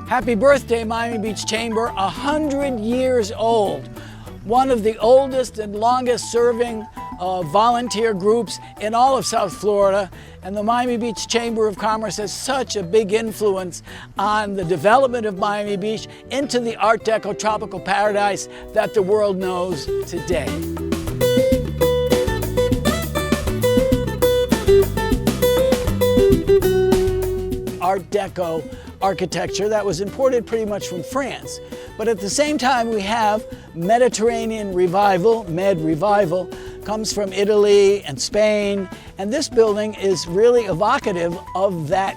Happy birthday, Miami Beach Chamber, 100 years old. One of the oldest and longest serving volunteer groups in all of South Florida. And the Miami Beach Chamber of Commerce has such a big influence on the development of Miami Beach into the Art Deco tropical paradise that the world knows today. Art Deco architecture that was imported pretty much from France. But at the same time, we have Mediterranean revival, Med revival, comes from Italy and Spain. And this building is really evocative of that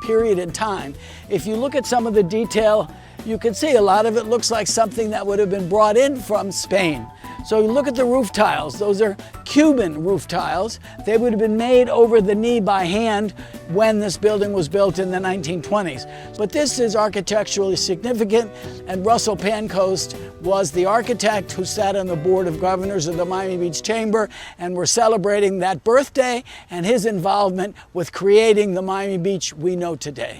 period in time. If you look at some of the detail, you can see a lot of it looks like something that would have been brought in from Spain. So you look at the roof tiles, those are Cuban roof tiles. They would have been made over the knee by hand when this building was built in the 1920s. But this is architecturally significant, and Russell Pancoast was the architect who sat on the Board of Governors of the Miami Beach Chamber, and we're celebrating that birthday and his involvement with creating the Miami Beach we know today.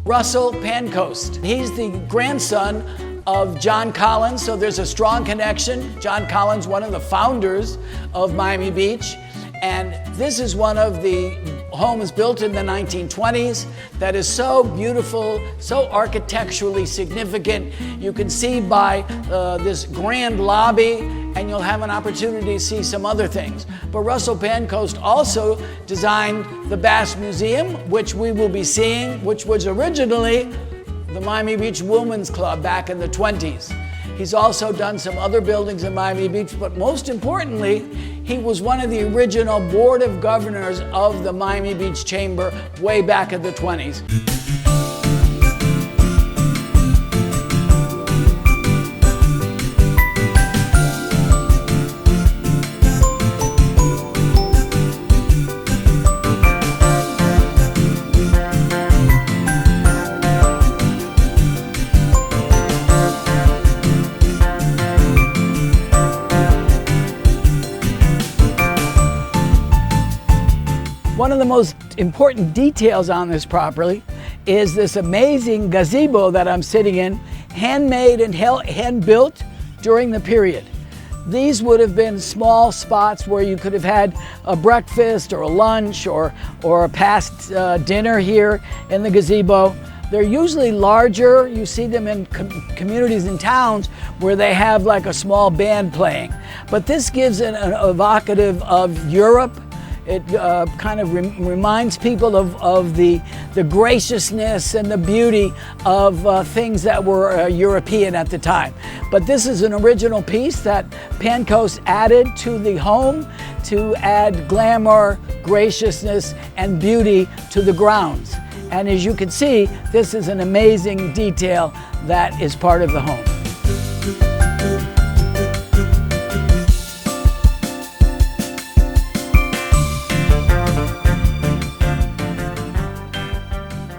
Russell Pancoast. He's the grandson of John Collins, so there's a strong connection. John Collins, one of the founders of Miami Beach, and this is one of the homes built in the 1920s that is so beautiful, so architecturally significant. You can see by this grand lobby, and you'll have an opportunity to see some other things. But Russell Pancoast also designed the Bass Museum, which we will be seeing, which was originally the Miami Beach Women's Club back in the 20s. He's also done some other buildings in Miami Beach, but most importantly, he was one of the original Board of Governors of the Miami Beach Chamber way back in the 20s. One of the most important details on this property is this amazing gazebo that I'm sitting in, handmade and hand-built during the period. These would have been small spots where you could have had a breakfast or a lunch or a past dinner here in the gazebo. They're usually larger. You see them in communities and towns where they have like a small band playing. But this gives an evocative of Europe. It kind of reminds people of the graciousness and the beauty of things that were European at the time. But this is an original piece that Pancoast added to the home to add glamour, graciousness, and beauty to the grounds. And as you can see, this is an amazing detail that is part of the home.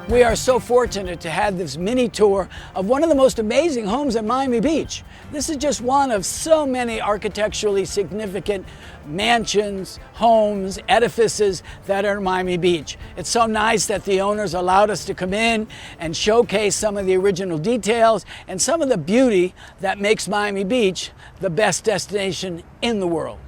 We are so fortunate to have this mini tour of one of the most amazing homes in Miami Beach. This is just one of so many architecturally significant mansions, homes, edifices that are in Miami Beach. It's so nice that the owners allowed us to come in and showcase some of the original details and some of the beauty that makes Miami Beach the best destination in the world.